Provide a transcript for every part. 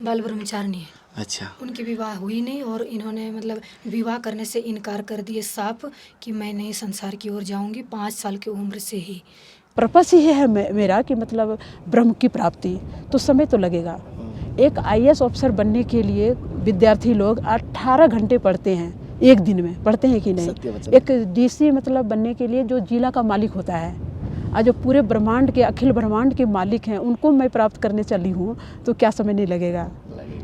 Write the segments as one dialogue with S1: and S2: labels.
S1: बाल ब्रह्मचारिणी है।
S2: अच्छा।
S1: उनकी विवाह हुई नहीं और इन्होंने मतलब विवाह करने से इनकार कर दिए साफ कि मैं नहीं संसार की ओर जाऊंगी 5 साल की उम्र से ही।
S3: पर्पस ही है मेरा कि मतलब ब्रह्म की प्राप्ति, तो समय तो लगेगा। एक आईएएस ऑफिसर बनने के लिए विद्यार्थी लोग 18 घंटे पढ़ते हैं, एक दिन में पढ़ते हैं कि नहीं। एक डीसी मतलब बनने के लिए जो जिला का मालिक होता है और जो पूरे ब्रह्मांड के अखिल ब्रह्मांड के मालिक हैं उनको मैं प्राप्त करने चली हूँ, तो क्या समय नहीं लगेगा।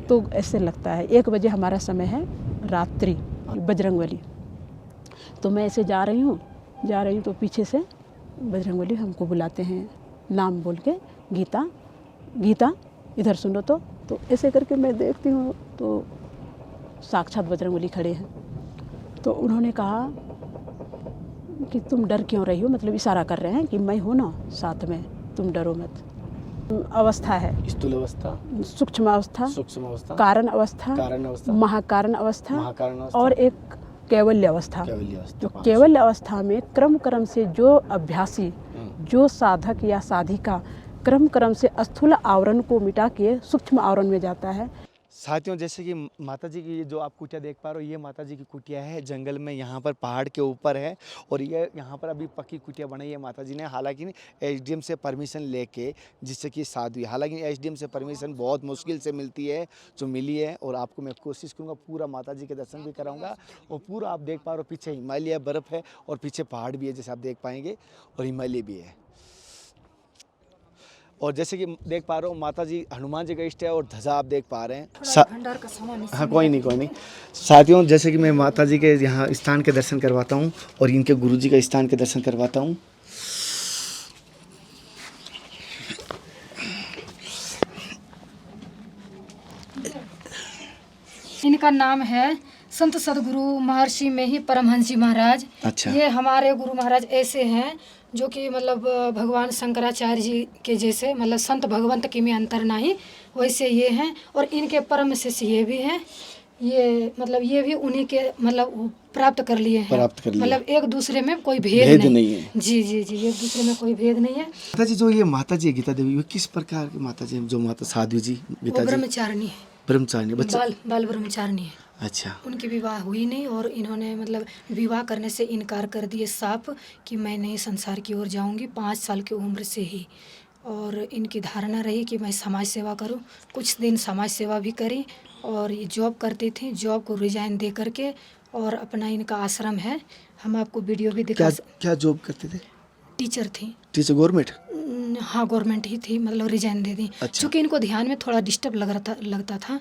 S3: तो ऐसे लगता है 1 बजे हमारा समय है रात्रि बजरंगबली। तो मैं ऐसे जा रही हूँ तो पीछे से बजरंगबली हमको बुलाते हैं नाम बोल के, गीता गीता इधर सुनो। तो ऐसे करके मैं देखती हूँ तो साक्षात बजरंगबली खड़े हैं। तो उन्होंने कहा कि तुम डर क्यों रही हो, मतलब इशारा कर रहे हैं कि मैं हूँ ना साथ में, तुम डरो मत। अवस्था है
S2: स्थूल अवस्था,
S3: सूक्ष्म अवस्था, कारण अवस्था, महाकारण अवस्था और एक कैवल्य अवस्था। तो कैवल्य अवस्था में क्रम से जो अभ्यासी, जो साधक या साधिका क्रम से स्थूल आवरण को मिटा के सूक्ष्म आवरण में जाता है।
S2: साथियों, जैसे कि माता जी की जो आप कुटिया देख पा रहे हो, ये माता जी की कुटिया है, जंगल में, यहाँ पर पहाड़ के ऊपर है। और ये यहाँ पर अभी पक्की कुटिया बनाई है माता जी ने, हालांकि एसडीएम से परमिशन लेके, जिससे कि साधु, हालांकि एसडीएम से परमिशन बहुत मुश्किल से मिलती है, जो मिली है। और आपको मैं कोशिश करूँगा पूरा माता जी के दर्शन भी कराऊँगा। और पूरा आप देख पा रहे हो पीछे हिमालय बर्फ़ है और पीछे पहाड़ भी है, जैसे आप देख पाएंगे, और हिमालय भी है। और जैसे कि देख पा रहे हो माता जी हनुमान जी का इष्ट है और ध्वजा आप देख पा रहे हैं।
S1: भंडार का सामान
S2: हाँ, कोई नहीं। साथियों, जैसे कि मैं माता जी के यहाँ स्थान के दर्शन करवाता हूँ और इनके गुरु जी का स्थान के दर्शन करवाता हूँ।
S1: इनका नाम है संत सदगुरु महर्षि में ही परमहंस जी महाराज।
S2: अच्छा।
S1: ये हमारे गुरु महाराज ऐसे हैं जो कि मतलब भगवान शंकराचार्य जी के जैसे, मतलब संत भगवंत की में अंतर नहीं, वैसे ये हैं। और इनके परम शिष्य ये भी हैं। ये मतलब ये भी उन्हीं के मतलब प्राप्त कर लिए हैं, मतलब एक दूसरे में कोई भेद नहीं है। जी एक दूसरे में कोई भेद नहीं है।
S2: माता जी जो ये माता जी गीता देवी, किस प्रकार की माता जी, जो माता साधु जी गीता जी?
S1: ब्रह्मचारिणी है।
S2: ब्रह्मचारिणी,
S1: बाल ब्रह्मचारिणी है।
S2: अच्छा।
S1: उनकी विवाह हुई नहीं और इन्होंने मतलब विवाह करने से इनकार कर दिए साफ कि मैं नहीं संसार की ओर जाऊंगी 5 साल की उम्र से ही। और इनकी धारणा रही कि मैं समाज सेवा करूं। कुछ दिन समाज सेवा भी करी और ये जॉब करती थी, जॉब को रिजाइन दे करके और अपना इनका आश्रम है, हम आपको वीडियो भी दिखा।
S2: क्या जॉब करते थे?
S1: टीचर थी।
S2: Teacher government?
S1: हाँ, गवर्नमेंट ही थी, मतलब रिजाइन दे दी।
S2: अच्छा।
S1: चूँकि इनको ध्यान में थोड़ा डिस्टर्ब लगता था,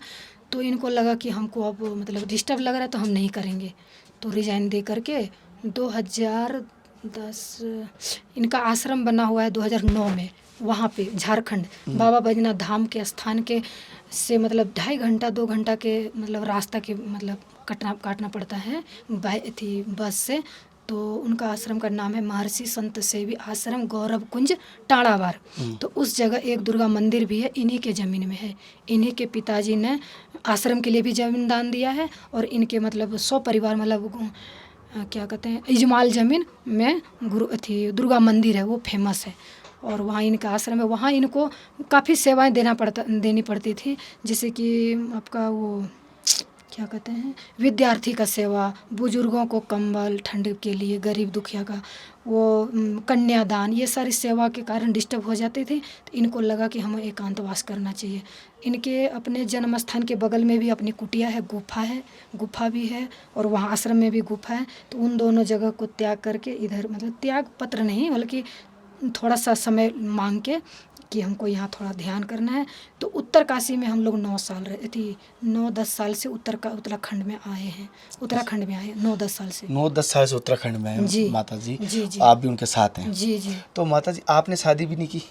S1: तो इनको लगा कि हमको अब मतलब डिस्टर्ब लग रहा है तो हम नहीं करेंगे, तो रिजाइन दे करके 2010 इनका आश्रम बना हुआ है 2009 में, वहाँ पे झारखंड बाबा बैजनाथ धाम के स्थान के से मतलब 2.5 घंटा 2 घंटा के मतलब रास्ता के मतलब काटना पड़ता है बस से। तो उनका आश्रम का नाम है महर्षि संत सेवी आश्रम गौरव कुंज टाड़ावार। तो उस जगह एक दुर्गा मंदिर भी है, इन्हीं के ज़मीन में है। इन्हीं के पिताजी ने आश्रम के लिए भी ज़मीन दान दिया है और इनके मतलब 100 परिवार मतलब क्या कहते हैं इजमाल ज़मीन में दुर्गा मंदिर है, वो फेमस है। और वहाँ इनका आश्रम है, वहाँ इनको काफ़ी सेवाएं देनी पड़ती थी, जैसे कि आपका वो क्या कहते हैं विद्यार्थी का सेवा, बुजुर्गों को कंबल ठंड के लिए, गरीब दुखिया का वो कन्यादान, ये सारी सेवा के कारण डिस्टर्ब हो जाते थे। तो इनको लगा कि हमें एकांतवास करना चाहिए। इनके अपने जन्म स्थान के बगल में भी अपनी कुटिया है, गुफा भी है और वहाँ आश्रम में भी गुफा है। तो उन दोनों जगह को त्याग करके इधर मतलब त्याग पत्र नहीं बल्कि थोड़ा सा समय मांग के कि हमको यहाँ थोड़ा ध्यान करना है। तो उत्तरकाशी में हम लोग 9-10 साल से उत्तराखंड में आए हैं। 9-10 साल से
S2: 9-10 साल से उत्तराखंड में हैं।
S1: जी
S2: माता जी।
S1: जी
S2: आप भी उनके साथ हैं?
S1: जी।
S2: तो माता जी आपने शादी भी नहीं की?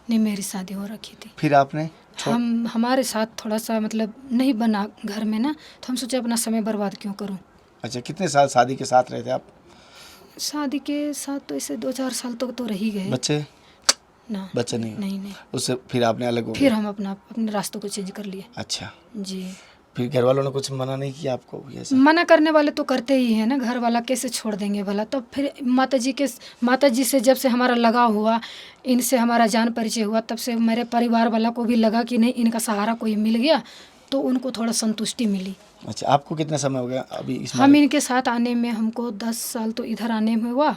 S1: नहीं, मेरी शादी हो रखी थी।
S2: फिर आपने
S1: हमारे साथ थोड़ा सा मतलब नहीं बना घर में ना, तो हम सोचे अपना समय बर्बाद क्यों करूँ।
S2: अच्छा, कितने साल शादी के साथ रहे थे आप?
S1: शादी के साथ तो ऐसे 2-4 साल तक तो रह ही गए।
S2: बच्चे?
S1: ना,
S2: बच्चे नहीं।
S1: नहीं।
S2: उससे फिर आपने अलग हो गए?
S1: फिर हम अपने रास्तों को चेंज कर लिए।
S2: अच्छा
S1: जी।
S2: फिर घर वालों ने कुछ मना नहीं किया आपको? ऐसा
S1: मना करने वाले तो करते ही हैं ना, घर वाला कैसे छोड़ देंगे भला। तो फिर माता जी से जब से हमारा लगाव हुआ, इनसे हमारा जान परिचय हुआ, तब से मेरे परिवार वाला को भी लगा कि नहीं इनका सहारा कोई मिल गया तो उनको थोड़ा संतुष्टि मिली।
S2: अच्छा, आपको कितना समय हो गया अभी इस
S1: हम इनके साथ आने में, हमको 10 साल तो इधर आने में हुआ,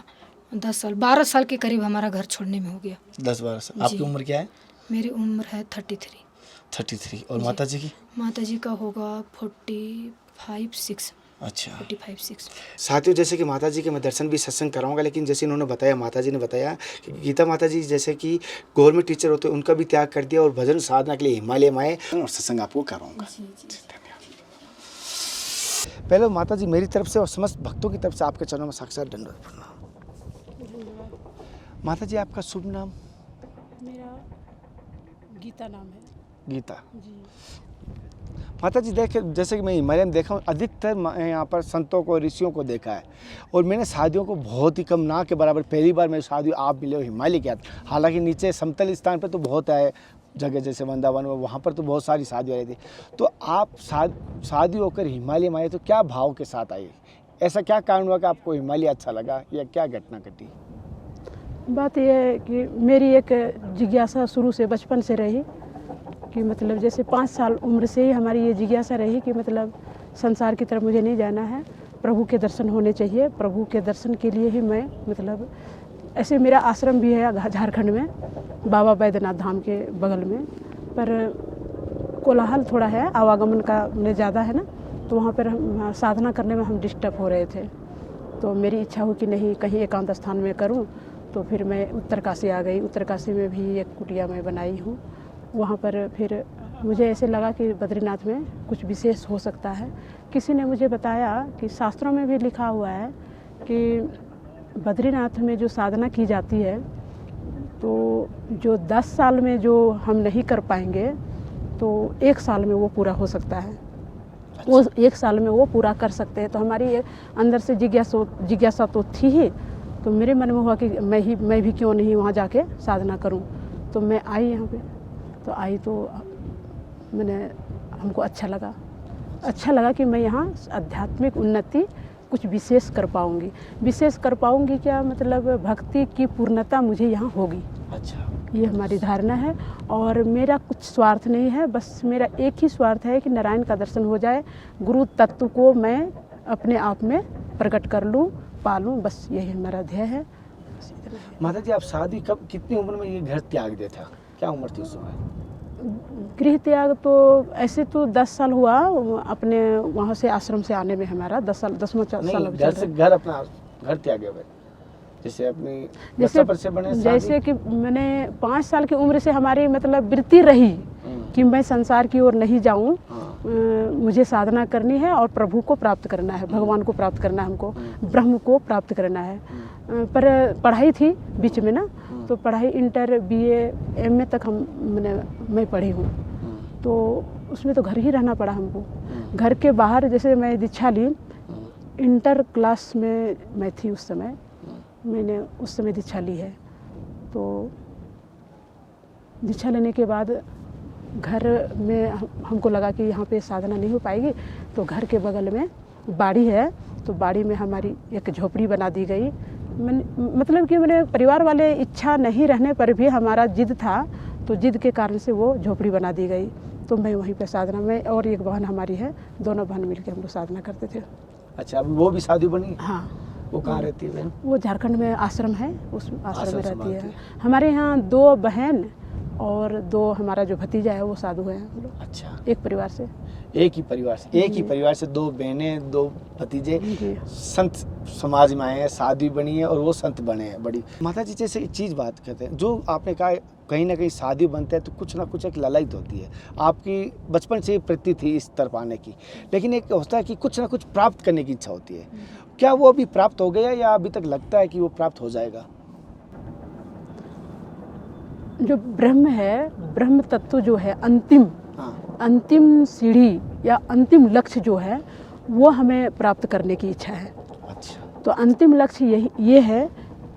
S1: 10 साल 12 साल के करीब हमारा घर छोड़ने में हो गया।
S2: 10-12 साल। आपकी
S1: जी।
S2: उम्र क्या है?
S1: मेरी उम्र है 33।
S2: 33। और
S1: जी।
S2: माता जी की?
S1: माता जी का होगा 45-6।
S2: अच्छा।
S1: 45-6।
S2: साथियों, जैसे कि माता जी के मैं दर्शन भी सत्संग कराऊंगा, लेकिन जैसे इन्होंने बताया, माता जी ने बताया कि गीता माता जी जैसे कि गवर्नमेंट टीचर होते हैं, उनका भी त्याग कर दिया और भजन साधना के लिए हिमालय में आए, और सत्संग आपको कराऊंगा।
S1: जी जी।
S2: पहले माता जी मेरी तरफ से और समस्त भक्तों की तरफ से आपके चरणों में साक्षात दंडवत प्रणाम। माता जी, आपका शुभ नाम?
S3: मेरा गीता नाम है।
S2: गीता
S3: जी।
S2: माता जी, देखे जैसे कि मैं हिमालय में देखा हूँ, अधिकतर यहाँ पर संतों को, ऋषियों को देखा है, और मैंने साधुओं को बहुत ही कम, ना के बराबर। पहली बार मेरे साधु आप मिले हो हिमालय के हाथ। हालांकि नीचे समतल स्थान पर तो बहुत है जगह, जैसे वृंदावन, वहाँ पर तो बहुत सारी साधु रहती। तो आप साधु होकर हिमालय में आए तो क्या भाव के साथ आए? ऐसा क्या कारण हुआ कि आपको हिमालय अच्छा लगा, या क्या घटना घटी?
S3: बात यह है कि मेरी एक जिज्ञासा शुरू से, बचपन से रही कि मतलब जैसे 5 साल उम्र से ही हमारी ये जिज्ञासा रही कि मतलब संसार की तरफ मुझे नहीं जाना है, प्रभु के दर्शन होने चाहिए। प्रभु के दर्शन के लिए ही मैं मतलब, ऐसे मेरा आश्रम भी है झारखंड में, बाबा बैद्यनाथ धाम के बगल में, पर कोलाहल थोड़ा है, आवागमन का ज़्यादा है ना, तो वहाँ पर हम साधना करने में हम डिस्टर्ब हो रहे थे। तो मेरी इच्छा हुई कि नहीं, कहीं एकांत स्थान में करूँ। तो फिर मैं उत्तरकाशी आ गई। उत्तरकाशी में भी एक कुटिया मैं बनाई हूँ। वहाँ पर फिर मुझे ऐसे लगा कि बद्रीनाथ में कुछ विशेष हो सकता है। किसी ने मुझे बताया कि शास्त्रों में भी लिखा हुआ है कि बद्रीनाथ में जो साधना की जाती है, तो जो 10 साल में जो हम नहीं कर पाएंगे, तो 1 साल में वो पूरा हो सकता है। वो 1 साल में वो पूरा कर सकते हैं। तो हमारी अंदर से जिज्ञासा तो थी ही। तो मेरे मन में हुआ कि मैं भी क्यों नहीं वहाँ जाके साधना करूँ। तो मैं आई यहाँ पे। तो आई तो हमको अच्छा लगा कि मैं यहाँ आध्यात्मिक उन्नति कुछ विशेष कर पाऊँगी। क्या मतलब, भक्ति की पूर्णता मुझे यहाँ होगी।
S2: अच्छा,
S3: ये हमारी धारणा है। और मेरा कुछ स्वार्थ नहीं है, बस मेरा एक ही स्वार्थ है कि नारायण का दर्शन हो जाए, गुरु तत्व को मैं अपने आप में प्रकट कर लूँ, पालूँ, बस यही मेरा ध्येय है।
S2: माता जी, आप शादी कब, कितनी उम्र में ये घर त्याग दिया था? क्या उम्र थी उस समय?
S3: गृह त्याग तो ऐसे तो 10 साल हुआ अपने वहाँ से आश्रम से आने में। हमारा 10वां साल
S2: घर अपना घर त्यागे हुए, जैसे अपनी
S3: जैसे कि मैंने 5 साल की उम्र से हमारी मतलब वृत्ति रही कि मैं संसार की ओर नहीं जाऊं, मुझे साधना करनी है और प्रभु को प्राप्त करना है, भगवान को प्राप्त करना है, हमको ब्रह्म को प्राप्त करना है। पर पढ़ाई थी बीच में ना, तो पढ़ाई इंटर BA MA तक मैं पढ़ी हूँ। तो उसमें तो घर ही रहना पड़ा हमको। घर के बाहर जैसे मैं दीक्षा ली, इंटर क्लास में मैं थी उस समय, मैंने उस समय दीक्षा ली है। तो दीक्षा लेने के बाद घर में हमको लगा कि यहाँ पे साधना नहीं हो पाएगी, तो घर के बगल में बाड़ी है, तो बाड़ी में हमारी एक झोपड़ी बना दी गई। मतलब कि मैंने परिवार वाले इच्छा नहीं रहने पर भी हमारा जिद था, तो जिद के कारण से वो झोपड़ी बना दी गई। तो मैं वहीं पे साधना में, और एक बहन हमारी है, दोनों बहन मिलकर हम लोग साधना करते थे।
S2: अच्छा, अभी वो भी साधु बनी?
S3: हाँ।
S2: वो कहाँ रहती है बहन?
S3: वो झारखंड में आश्रम है, उस आश्रम में रहती है। हमारे यहाँ 2 बहन और 2 हमारा जो भतीजा है वो साधु है हम लोग।
S2: अच्छा,
S3: एक परिवार से,
S2: एक ही परिवार से 2 बहनें, 2 भतीजे संत समाज में आए हैं, साधु बनी है और वो संत बने हैं। बड़ी माता जी, जैसे एक चीज़ बात कहते हैं, जो आपने कहा कहीं ना कहीं साधु बनते हैं तो कुछ ना कुछ एक ललायत होती है। आपकी बचपन से ही वृत्ति थी इस तरफ आने की, लेकिन एक होता है कि कुछ ना कुछ प्राप्त करने की इच्छा होती है। क्या वो अभी प्राप्त हो गया, या अभी तक लगता है कि वो प्राप्त हो जाएगा?
S3: जो ब्रह्म है, ब्रह्म तत्व जो है, अंतिम सीढ़ी या अंतिम लक्ष्य जो है, वो हमें प्राप्त करने की इच्छा है।
S2: अच्छा,
S3: तो अंतिम लक्ष्य ये है,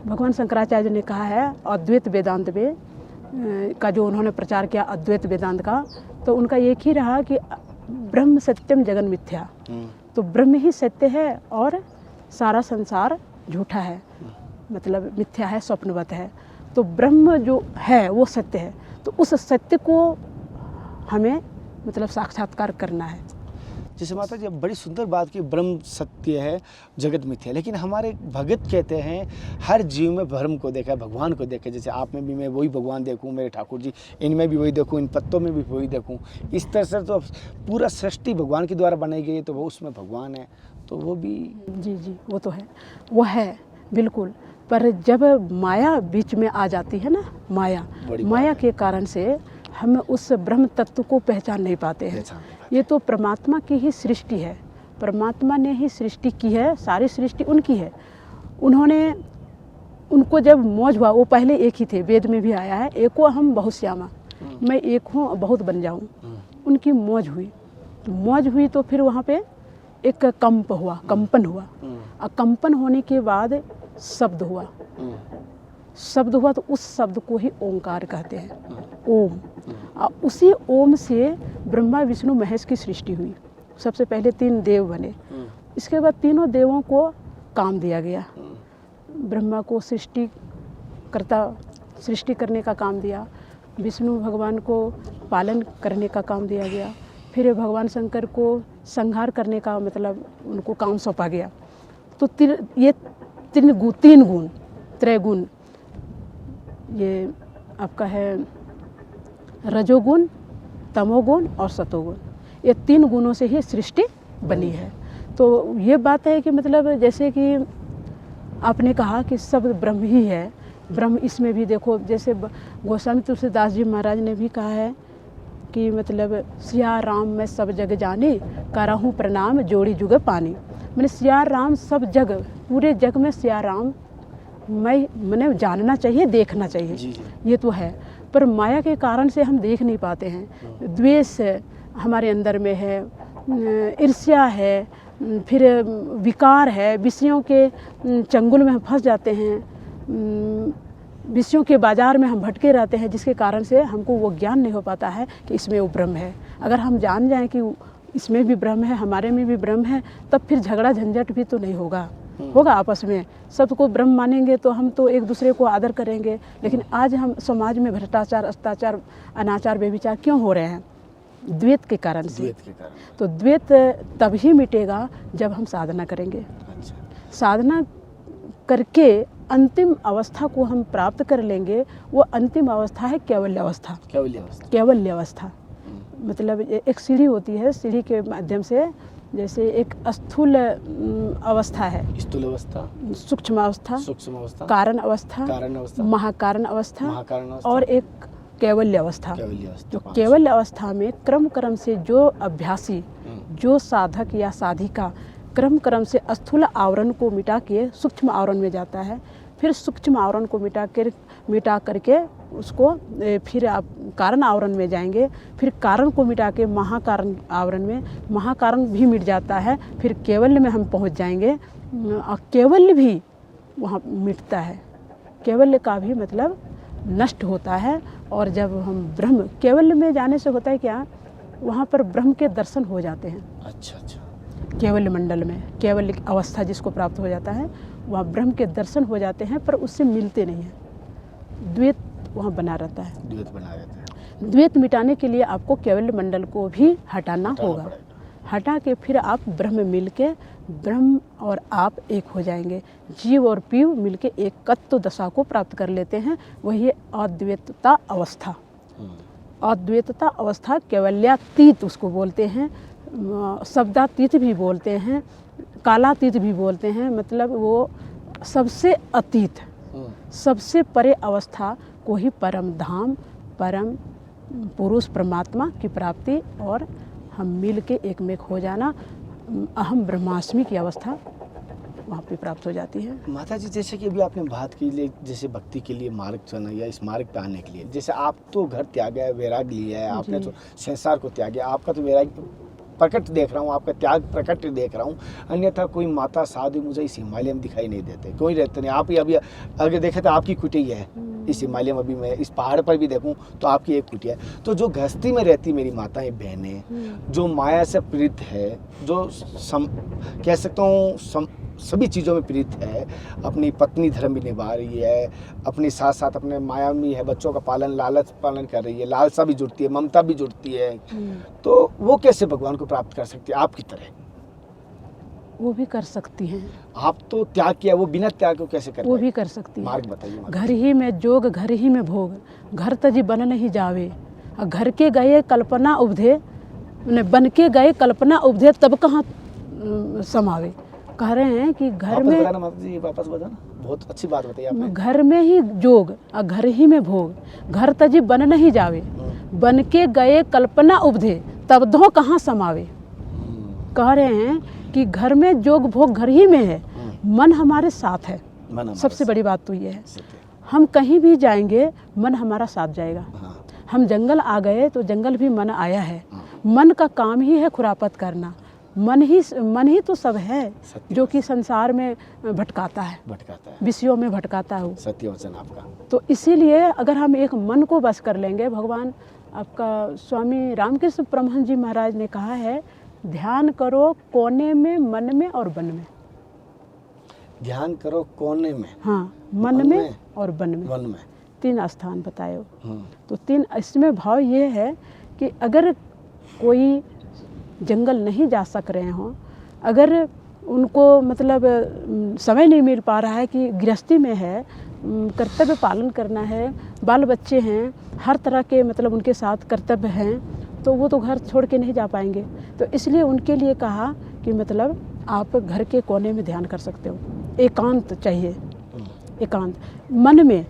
S3: भगवान शंकराचार्य ने कहा है अद्वैत वेदांत में का जो उन्होंने प्रचार किया, अद्वैत वेदांत का, तो उनका एक ही रहा कि ब्रह्म सत्यम जगन मिथ्या। तो ब्रह्म ही सत्य है और सारा संसार झूठा है, मतलब मिथ्या है, स्वप्नवत है। तो ब्रह्म जो है वो सत्य है। तो उस सत्य को हमें मतलब साक्षात्कार करना है।
S2: जैसे माता जी अब बड़ी सुंदर बात की ब्रह्म सत्य है जगत मिथ्या है, लेकिन हमारे भगत कहते हैं हर जीव में ब्रह्म को देखा है, भगवान को देखा है। जैसे आप में भी मैं वही भगवान देखूं, मेरे ठाकुर जी इनमें भी वही देखूं, इन पत्तों में भी वही देखूं। इस तरह से तो पूरा सृष्टि भगवान के द्वारा बनाई गई है, तो वो उसमें भगवान है, तो वो भी
S3: जी जी वो तो है, वो है बिल्कुल। पर जब माया बीच में आ जाती है ना, माया के कारण से हम उस ब्रह्म तत्व को पहचान नहीं पाते हैं। ये तो परमात्मा की ही सृष्टि है, परमात्मा ने ही सृष्टि की है, सारी सृष्टि उनकी है। उनको जब मौज हुआ, वो पहले एक ही थे, वेद में भी आया है, एको हम बहुत श्यामा, मैं एक हूँ बहुत बन जाऊँ। उनकी मौज हुई, मौज हुई तो फिर वहाँ पे एक कंपन हुआ, और कंपन होने के बाद शब्द हुआ, शब्द हुआ तो उस शब्द को ही ओंकार कहते हैं, ओम। और उसी ओम से ब्रह्मा विष्णु महेश की सृष्टि हुई। सबसे पहले 3 देव बने, इसके बाद तीनों देवों को काम दिया गया। ब्रह्मा को सृष्टि करने का काम दिया, विष्णु भगवान को पालन करने का काम दिया गया, फिर भगवान शंकर को संहार करने का मतलब उनको काम सौंपा गया। तो ये 3 गुण, त्रैगुण, ये आपका है रजोगुण, तमोगुण और सतोगुण, ये 3 गुणों से ही सृष्टि बनी है। तो ये बात है कि मतलब जैसे कि आपने कहा कि सब ब्रह्म ही है, ब्रह्म इसमें भी देखो, जैसे गोस्वामी तुलसीदास जी महाराज ने भी कहा है कि मतलब सिया राम मैं सब जग जानी, करहूँ प्रणाम जोड़ी जुग पानी। मैंने सिया राम सब जग, पूरे जग में सिया राम मैंने जानना चाहिए, देखना चाहिए।
S2: जी।
S3: ये तो है, पर माया के कारण से हम देख नहीं पाते हैं। द्वेष हमारे अंदर में है, ईर्ष्या है, फिर विकार है, विषयों के चंगुल में हम फंस जाते हैं, विषयों के बाजार में हम भटके रहते हैं, जिसके कारण से हमको वो ज्ञान नहीं हो पाता है कि इसमें वो ब्रह्म है। अगर हम जान जाएं कि इसमें भी ब्रह्म है, हमारे में भी ब्रह्म है, तब फिर झगड़ा झंझट भी तो नहीं होगा आपस में। सबको ब्रह्म मानेंगे तो हम तो एक दूसरे को आदर करेंगे। लेकिन आज हम समाज में भ्रष्टाचार, अत्याचार, अनाचार, व्यभिचार क्यों हो रहे हैं? द्वैत के कारण से। तो द्वैत तब ही मिटेगा जब हम साधना करेंगे।
S2: अच्छा।
S3: साधना करके अंतिम अवस्था को हम प्राप्त कर लेंगे। वो अंतिम अवस्था है कैवल्य अवस्था। कैवल्य अवस्था मतलब एक सीढ़ी होती है, सीढ़ी के माध्यम से जैसे एक स्थूल अवस्था है, स्थूल अवस्था, सूक्ष्म अवस्था, कारण अवस्था, महाकारण अवस्था और एक कैवल्य अवस्था। तो कैवल्य अवस्था में क्रम से जो अभ्यासी, जो साधक या साधिका क्रम से स्थूल आवरण को मिटा के सूक्ष्म आवरण में जाता है, फिर सूक्ष्म आवरण को मिटा करके उसको फिर आप कारण आवरण में जाएंगे, फिर कारण को मिटा के महाकारण आवरण में, महाकारण भी मिट जाता है, फिर कैवल्य में हम पहुंच जाएंगे और कैवल्य भी वहाँ मिटता है, कैवल्य का भी मतलब नष्ट होता है। और जब हम ब्रह्म कैवल्य में जाने से होता है क्या, वहाँ पर ब्रह्म के दर्शन हो जाते हैं। अच्छा। कैवल्य मंडल में कैवल्य अवस्था जिसको प्राप्त हो जाता है, वहाँ ब्रह्म के दर्शन हो जाते हैं, पर उससे मिलते नहीं हैं। द्वैत वहाँ बना रहता है। द्वैत मिटाने के लिए आपको कैवल्य मंडल को भी हटाना होगा। हटा के फिर आप ब्रह्म मिल के, ब्रह्म और आप एक हो जाएंगे। जीव और पीव मिलके एकत्व दशा को प्राप्त कर लेते हैं। वही अद्वैतता अवस्था। अद्वैतता अवस्था कैवल्यातीत उसको बोलते हैं, शब्दातीत भी बोलते हैं, कालातीत भी बोलते हैं। मतलब वो सबसे अतीत, सबसे परे अवस्था को ही परम धाम, परम पुरुष परमात्मा की प्राप्ति और हम मिल के एक में हो जाना, अहम ब्रह्मास्मि की अवस्था वहाँ पे प्राप्त हो जाती है।
S2: माता जी, जैसे कि अभी आपने बात की ले, जैसे भक्ति के लिए मार्ग चुना या इस मार्ग पे आने के लिए, जैसे आप तो घर त्यागा है, वैराग लिया है आपने, तो संसार को त्यागा, आपका तो वैराग प्रकट देख रहा हूँ, आपका त्याग प्रकट देख रहा हूँ। अन्यथा कोई माता साधु मुझे इस हिमालय में दिखाई नहीं देते, कोई रहते नहीं। आप ही अभी अगर देखे तो आपकी कुटिया है इस हिमालय में, अभी मैं इस पहाड़ पर भी देखूं तो आपकी एक कुटिया है। तो जो गृहस्थी में रहती मेरी माताएं बहनें, जो माया से पीड़ित है, जो कह सकता हूँ सभी चीज़ों में प्रीत है, अपनी पत्नी धर्म भी निभा रही है, अपने साथ साथ अपने माया भी है, बच्चों का पालन लालच पालन कर रही है, लालसा भी जुड़ती है, ममता भी जुड़ती है, तो वो कैसे भगवान को प्राप्त कर सकती है आपकी तरह?
S3: वो भी कर सकती हैं,
S2: आप तो त्याग किया, वो बिना त्याग को कैसे कर
S3: वो
S2: पाए?
S3: भी कर सकती हैं।
S2: मार्ग बताइए माता
S3: घर ही में जोग घर ही में भोग, घर तजी बन नहीं जावे, और घर के गए कल्पना उपधे, बन के गए कल्पना उपधे तब कहाँ समावे। कह रहे हैं कि घर
S2: वापस
S3: में
S2: बताना माता जी, वापस बताना, बहुत अच्छी बात बताई आपने।
S3: घर में ही जोग और घर ही में भोग, घर तजी बन नहीं जावे, बन के गए कल्पना उपधे तब दो कहाँ समावे। कह रहे हैं कि घर में जोग भोग घर ही में है, मन हमारे साथ है।
S2: मन हमारे
S3: सबसे बड़ी बात तो ये है,
S2: सत्य।
S3: हम कहीं भी जाएंगे मन हमारा साथ जाएगा।
S2: हाँ,
S3: हम जंगल आ गए तो जंगल भी मन आया है। मन का काम ही है खुरापत करना, मन ही तो सब है
S2: सत्य
S3: जो कि संसार में भटकाता है,
S2: भटकाता है,
S3: विषयों में भटकाता है।
S2: सत्य वचन आपका।
S3: तो इसीलिए अगर हम एक मन को बस कर लेंगे, भगवान आपका स्वामी रामकृष्ण परमहंस जी महाराज ने कहा है, ध्यान करो कोने में, मन में और वन में।
S2: ध्यान करो कोने में,
S3: हाँ, मन में और वन में,
S2: वन में।
S3: 3 स्थान बताए हो। तो 3 इसमें भाव ये है कि अगर कोई जंगल नहीं जा सक रहे हों, अगर उनको मतलब समय नहीं मिल पा रहा है कि गृहस्थी में है, कर्तव्य पालन करना है, बाल बच्चे हैं, हर तरह के मतलब उनके साथ कर्तव्य हैं, तो वो तो घर छोड़ के नहीं जा पाएंगे। तो इसलिए उनके लिए कहा कि मतलब आप घर के कोने में ध्यान कर सकते हो, एकांत चाहिए, एकांत। मन में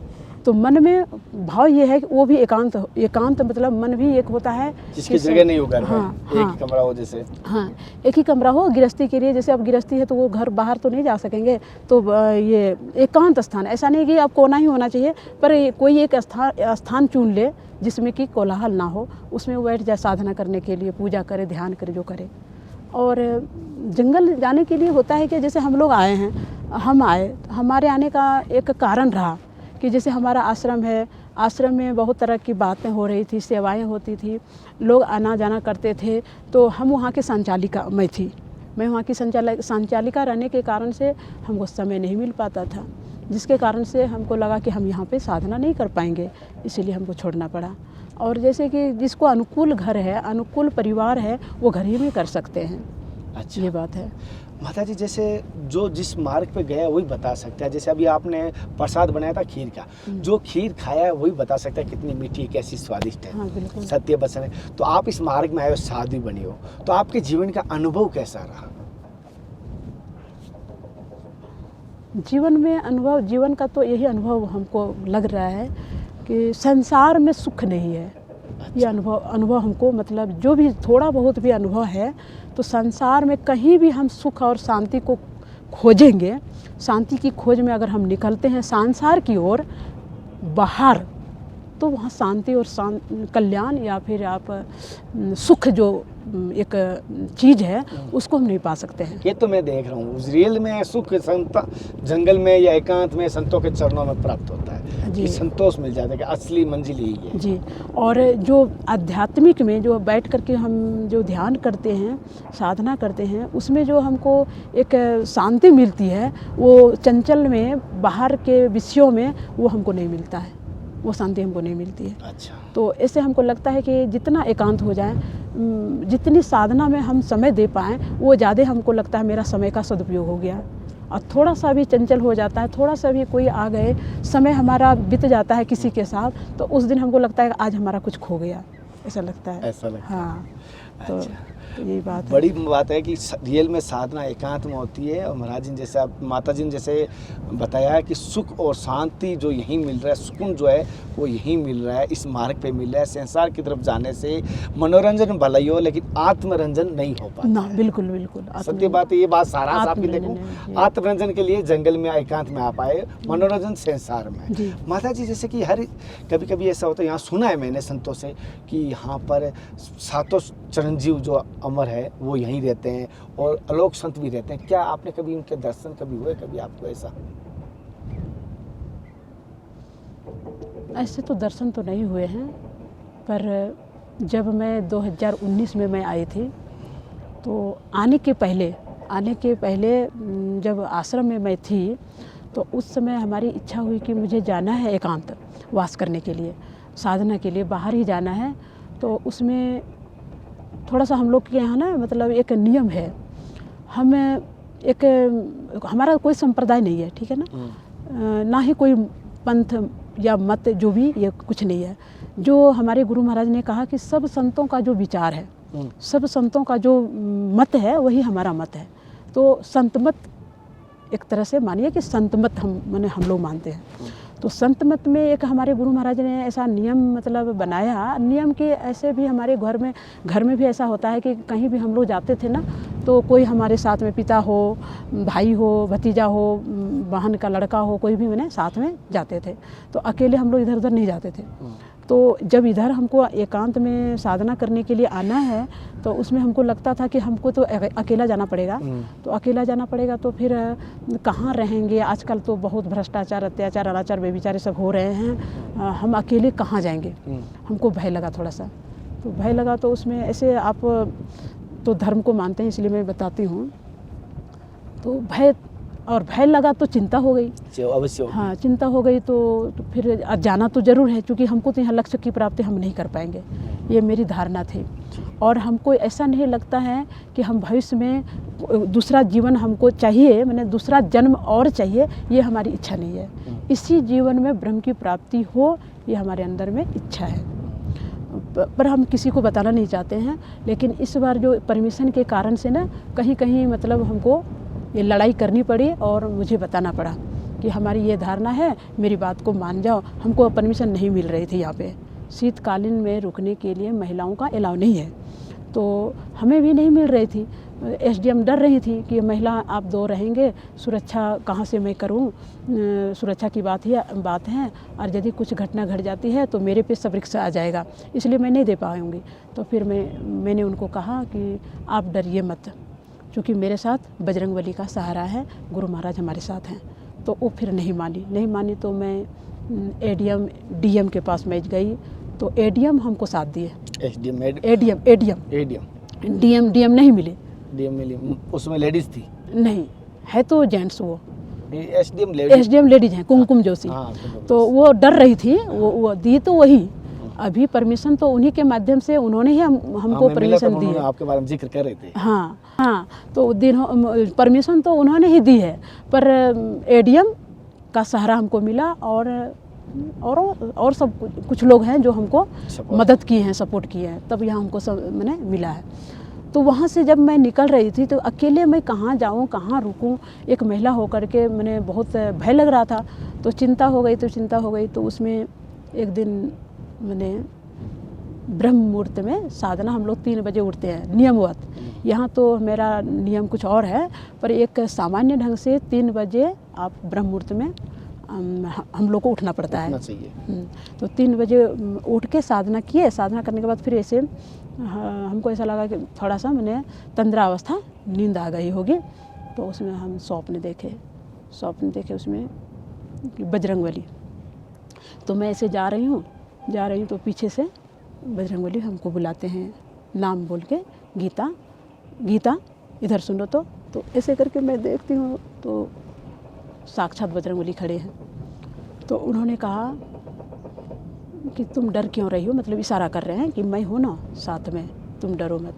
S3: तो मन में भाव ये है कि वो भी एकांत मतलब मन भी एक होता है
S2: जिसकी जगह नहीं हो घर में,
S3: हाँ,
S2: एक
S3: हाँ,
S2: ही कमरा हो जैसे।
S3: हाँ, एक ही कमरा हो गृहस्थी के लिए। जैसे अब गृहस्थी है तो वो घर बाहर तो नहीं जा सकेंगे, तो ये एकांत स्थान, ऐसा नहीं कि आप कोना ही होना चाहिए, पर कोई एक स्थान चुन ले जिसमें कि कोलाहल ना हो, उसमें वो बैठ जाए साधना करने के लिए, पूजा करे, ध्यान करे, जो करे। और जंगल जाने के लिए होता है कि जैसे हम लोग आए हैं, हम आए, हमारे आने का एक कारण रहा कि जैसे हमारा आश्रम है, आश्रम में बहुत तरह की बातें हो रही थी, सेवाएं होती थी, लोग आना जाना करते थे, तो हम वहाँ के संचालिका मैं वहाँ की संचालिका रहने के कारण से हमको समय नहीं मिल पाता था, जिसके कारण से हमको लगा कि हम यहाँ पे साधना नहीं कर पाएंगे, इसीलिए हमको छोड़ना पड़ा। और जैसे कि जिसको अनुकूल घर है, अनुकूल परिवार है, वो घर ही में कर सकते हैं।
S2: अच्छा,
S3: ये बात है
S2: माता जी। जैसे जो जिस मार्ग पे गया वही बता सकता है। जैसे अभी आपने प्रसाद बनाया था खीर का, जो खीर खाया है वही बता सकता है कितनी मीठी, कैसी स्वादिष्ट है।
S3: हाँ, बिल्कुल।
S2: सत्य वचन है। तो आप इस मार्ग में आए हो, साधु बनी हो, तो आपके जीवन का अनुभव कैसा रहा?
S3: जीवन में अनुभव, जीवन का तो यही अनुभव हमको लग रहा है कि संसार में सुख नहीं है। ये अनुभव हमको मतलब जो भी थोड़ा बहुत भी अनुभव है, तो संसार में कहीं भी हम सुख और शांति को खोजेंगे, शांति की खोज में अगर हम निकलते हैं संसार की ओर बाहर, तो वहाँ शांति और कल्याण या फिर आप सुख जो एक चीज़ है उसको हम नहीं पा सकते हैं।
S2: ये तो मैं देख रहा हूँ, उस रील में सुख संत जंगल में या एकांत में संतों के चरणों में प्राप्त होता है,
S3: जी।
S2: कि संतोष मिल जाता है कि असली मंजिल यही है।
S3: जी। और जो आध्यात्मिक में जो बैठ करके हम जो ध्यान करते हैं, साधना करते हैं, उसमें जो हमको एक शांति मिलती है, वो चंचल में बाहर के विषयों में वो हमको नहीं मिलता है, वो शांति हमको नहीं मिलती है।
S2: अच्छा।
S3: तो ऐसे हमको लगता है कि जितना एकांत हो जाए, जितनी साधना में हम समय दे पाएँ, वो ज़्यादा हमको लगता है मेरा समय का सदुपयोग हो गया। और थोड़ा सा भी चंचल हो जाता है, थोड़ा सा भी कोई आ गए, समय हमारा बीत जाता है किसी के साथ, तो उस दिन हमको लगता है कि आज हमारा कुछ खो गया, ऐसा लगता है।
S2: ऐसा लगता है।
S3: हाँ, तो यही बात है।
S2: बड़ी बात है कि रियल में साधना एकांत में होती है। और महाराज जी ने जैसे आप माता जी ने जैसे बताया कि सुख और शांति जो यहीं मिल रहा है, सुकून जो है वो यहीं मिल रहा है, इस मार्ग पे मिल रहा है। संसार की तरफ जाने से मनोरंजन भला ही हो, लेकिन आत्मरंजन नहीं हो पाता।
S3: ना, बिल्कुल बिल्कुल
S2: सत्य बात है, ये बात सारा आपकी देखो,
S3: आत्मरंजन,
S2: आत्मरंजन के लिए जंगल में एकांत में आप आए, मनोरंजन संसार में।
S3: जी।
S2: माता जी जैसे कि हर कभी कभी ऐसा होता है, यहाँ सुना है मैंने संतों से कि यहाँ पर सातों चिरंजीव जो अमर है वो यहीं रहते हैं, और अलोक संत भी रहते हैं। क्या आपने कभी उनके दर्शन कभी हुए, कभी आपको ऐसा?
S3: ऐसे तो दर्शन तो नहीं हुए हैं, पर जब मैं 2019 में मैं आई थी, तो आने के पहले आने के पहले जब आश्रम में मैं थी तो उस समय हमारी इच्छा हुई कि मुझे जाना है एकांत वास करने के लिए, साधना के लिए बाहर ही जाना है। तो उसमें थोड़ा सा हम लोग के यहाँ ना मतलब एक नियम है, हम एक हमारा कोई संप्रदाय नहीं है, ठीक है ना, ना ही कोई पंथ या मत जो भी ये कुछ नहीं है। जो हमारे गुरु महाराज ने कहा कि सब संतों का जो विचार है, सब संतों का जो मत है वही हमारा मत है। तो संत मत एक तरह से मानिए कि संत मत हम लोग मानते हैं। तो संत मत में एक हमारे गुरु महाराज ने ऐसा नियम मतलब बनाया, नियम के ऐसे भी हमारे घर में भी ऐसा होता है कि कहीं भी हम लोग जाते थे ना तो कोई हमारे साथ में पिता हो, भाई हो, भतीजा हो, बहन का लड़का हो, कोई भी मैंने साथ में जाते थे। तो अकेले हम लोग इधर उधर नहीं जाते थे। तो जब इधर हमको एकांत में साधना करने के लिए आना है तो उसमें हमको लगता था कि हमको तो अकेला जाना पड़ेगा। तो अकेला जाना पड़ेगा तो फिर कहाँ रहेंगे, आजकल तो बहुत भ्रष्टाचार, अत्याचार, अनाचार, बेविचारे सब हो रहे हैं, हम अकेले कहाँ जाएंगे। हमको भय लगा थोड़ा सा, तो भय लगा। तो उसमें ऐसे आप तो धर्म को मानते हैं इसलिए मैं बताती हूँ। तो भय लगा तो चिंता हो गई,
S2: अवश्य।
S3: हाँ, चिंता हो गई। तो फिर जाना तो ज़रूर है, क्योंकि हमको तो यहाँ लक्ष्य की प्राप्ति हम नहीं कर पाएंगे, ये मेरी धारणा थी। और हमको ऐसा नहीं लगता है कि हम भविष्य में दूसरा जीवन हमको चाहिए, मैंने दूसरा जन्म और चाहिए, ये हमारी इच्छा नहीं है। इसी जीवन में ब्रह्म की प्राप्ति हो, ये हमारे अंदर में इच्छा है, पर हम किसी को बताना नहीं चाहते हैं। लेकिन इस बार जो परमिशन के कारण से ना कहीं कहीं मतलब हमको ये लड़ाई करनी पड़ी और मुझे बताना पड़ा कि हमारी ये धारणा है, मेरी बात को मान जाओ। हमको परमिशन नहीं मिल रही थी यहाँ पे, शीतकालीन में रुकने के लिए महिलाओं का अलाउ नहीं है, तो हमें भी नहीं मिल रही थी। एसडीएम डर रही थी कि महिला आप 2 रहेंगे, सुरक्षा कहाँ से मैं करूँ, सुरक्षा की बात है, और यदि कुछ घटना घट जाती है तो मेरे पे सब रिक्शा आ जाएगा, इसलिए मैं नहीं दे पाऊँगी। तो फिर मैंने उनको कहा कि आप डरिए मत, क्योंकि मेरे साथ बजरंगबली का सहारा है, गुरु महाराज हमारे साथ हैं। तो वो फिर नहीं मानी। तो मैं डीएम के पास मैं गई, तो एडीएम हमको साथ दिए। डीएम नहीं मिले।
S2: डीएम मिली, उसमें लेडीज थी?
S3: नहीं, है तो जेंट्स वो।
S2: एसडीएम
S3: लेडीज हैं, कुमकुम जोशी। तो वो डर रही थी, वो दी तो वही। अभी परमिशन तो उन्हीं के माध्यम से उन्होंने ही हमको परमिशन दी है।
S2: आपके बारे में जिक्र कर रहे थे।
S3: हाँ, तो परमिशन तो उन्होंने ही दी है, पर एडीएम का सहारा हमको मिला और सब कुछ लोग हैं जो हमको मदद किए हैं, सपोर्ट किए हैं, तब यहाँ हमको सब मैंने मिला है। तो वहाँ से जब मैं निकल रही थी तो अकेले मैं कहाँ जाऊँ, कहाँ रुकूँ, एक महिला होकर के मैंने बहुत भय लग रहा था। तो चिंता हो गई। तो उसमें एक दिन मैंने ब्रह्म मुहूर्त में साधना, हम लोग 3 बजे उठते हैं नियमवत। यहाँ तो मेरा नियम कुछ और है, पर एक सामान्य ढंग से 3 बजे आप ब्रह्म मुहूर्त में हम लोग को उठना पड़ता है। तो 3 बजे उठ के साधना किए। साधना करने के बाद फिर ऐसे हमको ऐसा लगा कि थोड़ा सा मैंने तंद्रावस्था, नींद आ गई होगी। तो उसमें हम स्वप्न देखे उसमें बजरंगबली। तो मैं ऐसे जा रही हूँ तो पीछे से बजरंगबली हमको बुलाते हैं, नाम बोल के, गीता इधर सुनो। तो ऐसे करके मैं देखती हूँ तो साक्षात बजरंगबली खड़े हैं। तो उन्होंने कहा कि तुम डर क्यों रही हो, मतलब इशारा कर रहे हैं कि मैं हूँ ना साथ में, तुम डरो मत।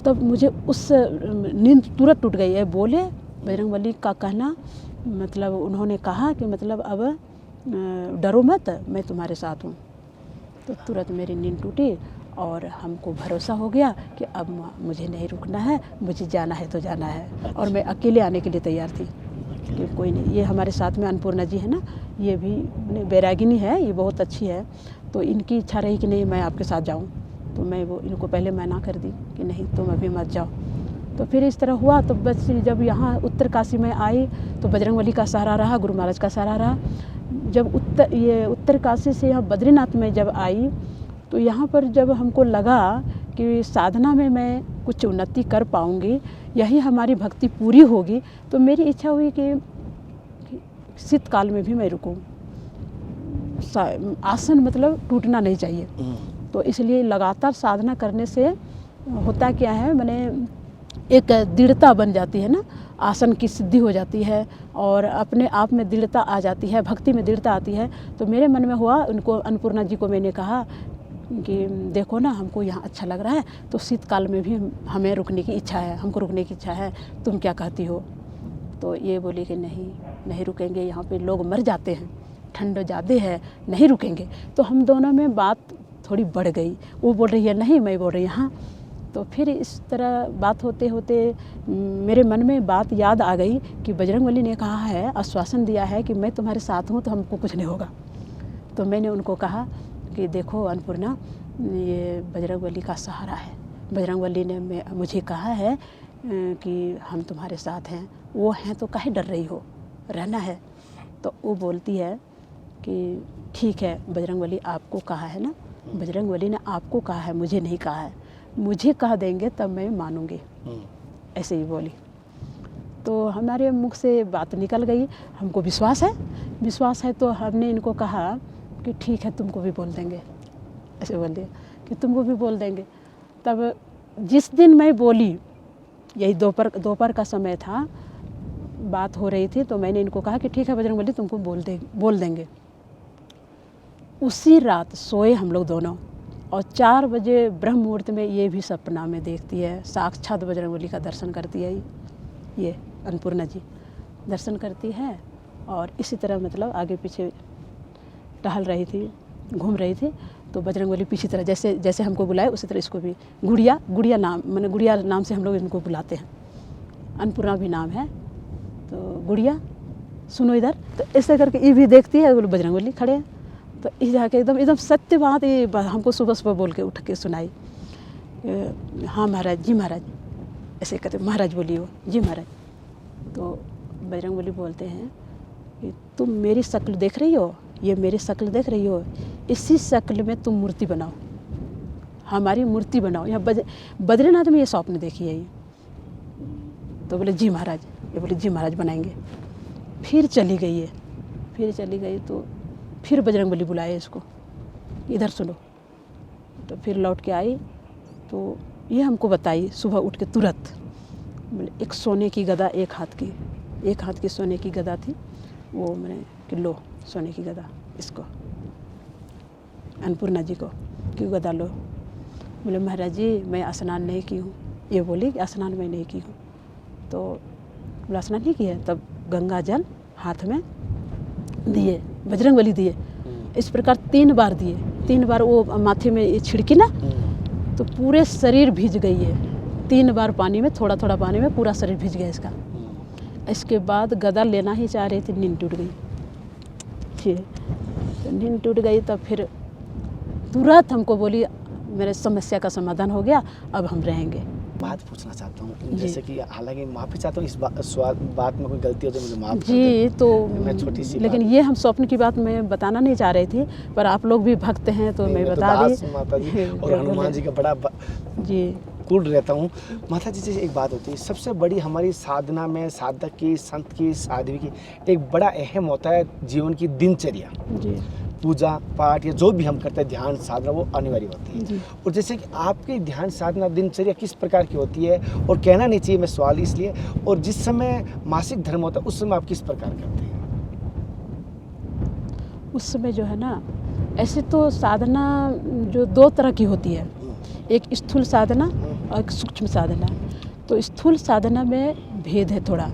S3: तब मुझे उस नींद तुरंत टूट गई है। बोले बजरंगबली का कहना, मतलब उन्होंने कहा कि मतलब अब डरो मत, मैं तुम्हारे साथ हूँ। तो तुरंत मेरी नींद टूटी और हमको भरोसा हो गया कि अब मुझे नहीं रुकना है, मुझे जाना है तो जाना है। और मैं अकेले आने के लिए तैयार थी कि कोई नहीं। ये हमारे साथ में अन्नपूर्णा जी है ना, ये भी बैरागिनी है, ये बहुत अच्छी है। तो इनकी इच्छा रही कि नहीं मैं आपके साथ जाऊँ, तो मैं इनको पहले मना कर दी कि नहीं तुम अभी मत जाओ। तो फिर इस तरह हुआ। तो बस जब यहाँ उत्तर काशी में आई तो बजरंगबली का सहारा रहा, गुरु महाराज का सहारा रहा। जब उत्तर काशी से यहाँ बद्रीनाथ में जब आई तो यहाँ पर जब हमको लगा कि साधना में मैं कुछ उन्नति कर पाऊँगी, यही हमारी भक्ति पूरी होगी, तो मेरी इच्छा हुई कि शीतकाल में भी मैं रुकूँ। आसन मतलब टूटना नहीं चाहिए। तो इसलिए लगातार साधना करने से होता क्या है, मैंने एक दृढ़ता बन जाती है ना, आसन की सिद्धि हो जाती है और अपने आप में दृढ़ता आ जाती है, भक्ति में दृढ़ता आती है। तो मेरे मन में हुआ, उनको अन्नपूर्णा जी को मैंने कहा कि देखो ना, हमको यहाँ अच्छा लग रहा है, तो शीतकाल में भी हमें रुकने की इच्छा है, हमको रुकने की इच्छा है, तुम क्या कहती हो? तो ये बोली कि नहीं रुकेंगे, यहाँ पे लोग मर जाते हैं, ठंड ज़्यादा है, नहीं रुकेंगे। तो हम दोनों में बात थोड़ी बढ़ गई, वो बोल रही है नहीं, मैं बोल रही हाँ। तो फिर इस तरह बात होते होते मेरे मन में बात याद आ गई कि बजरंगबली ने कहा है, आश्वासन दिया है कि मैं तुम्हारे साथ हूँ तो हमको कुछ नहीं होगा। तो मैंने उनको कहा कि देखो अन्नपूर्णा, ये बजरंगबली का सहारा है, बजरंगबली ने मुझे कहा है कि हम तुम्हारे साथ हैं, वो हैं तो काहे डर रही हो, रहना है। तो वो बोलती है कि ठीक है, बजरंगबली आपको कहा है ना, बजरंगबली ने आपको कहा है, मुझे नहीं कहा है, मुझे कह देंगे तब मैं मानूंगी, ऐसे ही बोली। तो हमारे मुख से बात निकल गई, हमको विश्वास है। तो हमने इनको कहा कि ठीक है, तुमको भी बोल देंगे, ऐसे बोल दिया कि तुमको भी बोल देंगे। तब जिस दिन मैं बोली, यही दोपहर का समय था, बात हो रही थी, तो मैंने इनको कहा कि ठीक है बजरंगबली, तुमको बोल देंगे। उसी रात सोए हम लोग दोनों, और 4 बजे ब्रह्म मुहूर्त में ये भी सपना में देखती है, साक्षात बजरंगबली का दर्शन करती है ये अन्नपूर्णा जी, दर्शन करती है। और इसी तरह मतलब आगे पीछे टहल रही थी, घूम रही थी। तो बजरंगबली पीछे तरह जैसे हमको बुलाए, उसी तरह इसको भी गुड़िया नाम, मैंने गुड़िया नाम से हम लोग इनको बुलाते हैं, अन्नपूर्णा भी नाम है। तो गुड़िया सुनो इधर, तो ऐसे करके ये भी देखती है, बजरंगबली खड़े हैं। तो इस जाके एकदम सत्य बात ये हमको सुबह बोल के उठ के सुनाई। हाँ महाराज, जी महाराज, ऐसे कहते, महाराज बोलिए, वो जी महाराज। तो बजरंगबली बोलते हैं कि तुम मेरी शक्ल देख रही हो, ये मेरी शक्ल देख रही हो, इसी शक्ल में तुम मूर्ति बनाओ, हमारी मूर्ति बनाओ। यहाँ बद्रीनाथ में ये स्वप्न देखी है ये। तो बोले जी महाराज, ये बोले जी महाराज बनाएंगे। फिर चली गई है, तो फिर बजरंगबली बुलाए इसको, इधर सुनो। तो फिर लौट के आई, तो ये हमको बताई सुबह उठ के तुरंत, बोले एक सोने की गदा, एक हाथ की सोने की गदा थी, वो मैंने कि लो सोने की गदा, इसको अन्नपूर्णा जी को कि गदा लो। बोले महाराज जी मैं स्नान नहीं की हूँ, ये बोली कि स्नान मैं नहीं की हूँ। तो बोला स्नान नहीं किया, तब गंगा जल हाथ में दिए, बजरंगबली दिए, इस प्रकार 3 बार दिए। 3 बार वो माथे में ये छिड़की ना, तो पूरे शरीर भीज गई है। 3 बार पानी में, थोड़ा थोड़ा पानी में पूरा शरीर भीज गया इसका। इसके बाद गदा लेना ही चाह रही थी, नींद टूट गई। ठीक, तो नींद टूट गई, तब फिर तुरंत हमको बोली मेरे समस्या का समाधान हो गया, अब हम रहेंगे।
S2: बात पूछना चाहता हूँ, जैसे कि हालांकि माफ़ी चाहता हूँ, इस बात में कोई गलती हो तो मुझे माफ़
S3: जी। तो
S2: मैं छोटी सी
S3: लेकिन ये हम स्वप्न की बात मैं बताना नहीं चाह रही थी, पर आप लोग भी भक्त हैं तो मैं बता दी।
S2: माता जी और हनुमान जी का बड़ा
S3: जी
S2: कुल रहता हूँ। माता जी, जैसे एक बात होती है, सबसे बड़ी हमारी साधना में साधक की, संत की, साध्वी की एक बड़ा अहम होता है जीवन की दिनचर्या
S3: जी।
S2: पूजा पाठ या जो भी हम करते हैं, ध्यान साधना, वो अनिवार्य होती है
S3: जी।
S2: और जैसे कि आपकी ध्यान साधना दिनचर्या किस प्रकार की होती है, और कहना नहीं चाहिए मैं सवाल इसलिए, और जिस समय मासिक धर्म होता है उस समय आप किस प्रकार करते हैं?
S3: उस समय जो है ना, ऐसे तो साधना जो 2 तरह की होती है, एक स्थूल साधना और एक सूक्ष्म साधना। तो स्थूल साधना में भेद है थोड़ा,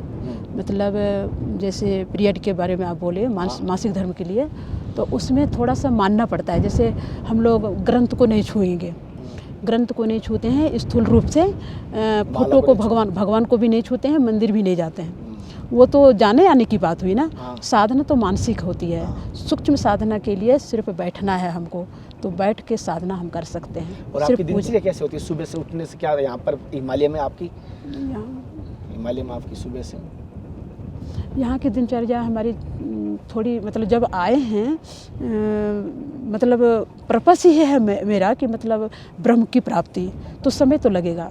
S3: मतलब जैसे पीरियड के बारे में आप बोले, मासिक धर्म के लिए, तो उसमें थोड़ा सा मानना पड़ता है। जैसे हम लोग ग्रंथ को नहीं छुएंगे, ग्रंथ को नहीं छूते हैं स्थूल रूप से, फोटो को, भगवान को भी नहीं छूते हैं, मंदिर भी नहीं जाते हैं, वो तो जाने आने की बात हुई ना। साधना तो मानसिक होती है। सूक्ष्म साधना के लिए सिर्फ बैठना है हमको, तो बैठ के साधना हम कर सकते हैं।
S2: और आपकी दिनचर्या कैसे होती है? सुबह से उठने से, क्या यहाँ पर हिमालय में आपकी, हिमालय में आपकी सुबह से
S3: यहाँ की दिनचर्या हमारी थोड़ी, मतलब जब आए हैं, मतलब पर्पस ही है मेरा कि मतलब ब्रह्म की प्राप्ति, तो समय तो लगेगा।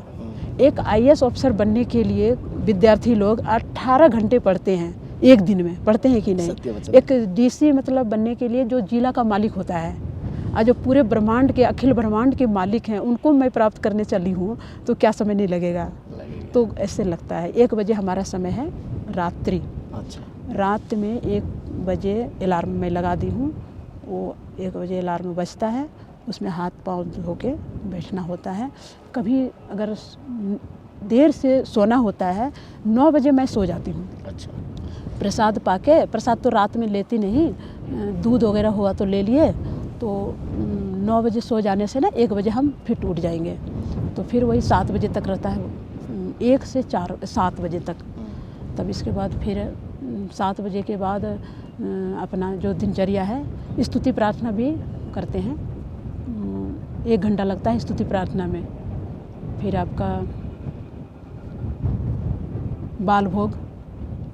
S3: एक IAS ऑफिसर बनने के लिए विद्यार्थी लोग 18 घंटे पढ़ते हैं, एक दिन में पढ़ते हैं कि नहीं? एक DC मतलब बनने के लिए जो जिला का मालिक होता है, आज जो पूरे ब्रह्मांड के, अखिल ब्रह्मांड के मालिक हैं, उनको मैं प्राप्त करने चली हूँ, तो क्या समय नहीं लगेगा? तो ऐसे लगता है। 1 बजे हमारा समय है रात्रि।
S2: अच्छा।
S3: रात में 1 बजे अलार्म मैं लगा दी हूँ, वो 1 बजे अलार्म बजता है, उसमें हाथ पाँव धो के बैठना होता है। कभी अगर देर से सोना होता है 9 बजे मैं सो जाती हूँ।
S2: अच्छा।
S3: प्रसाद पाके, प्रसाद तो रात में लेती नहीं, दूध वगैरह हुआ तो ले लिए, तो 9 बजे सो जाने से ना 1 बजे हम फिर उठ जाएंगे, तो फिर वही 7 बजे तक रहता है, 1 से 7 बजे तक। तब इसके बाद फिर 7 बजे के बाद अपना जो दिनचर्या है, स्तुति प्रार्थना भी करते हैं। 1 घंटा लगता है स्तुति प्रार्थना में। फिर आपका बाल भोग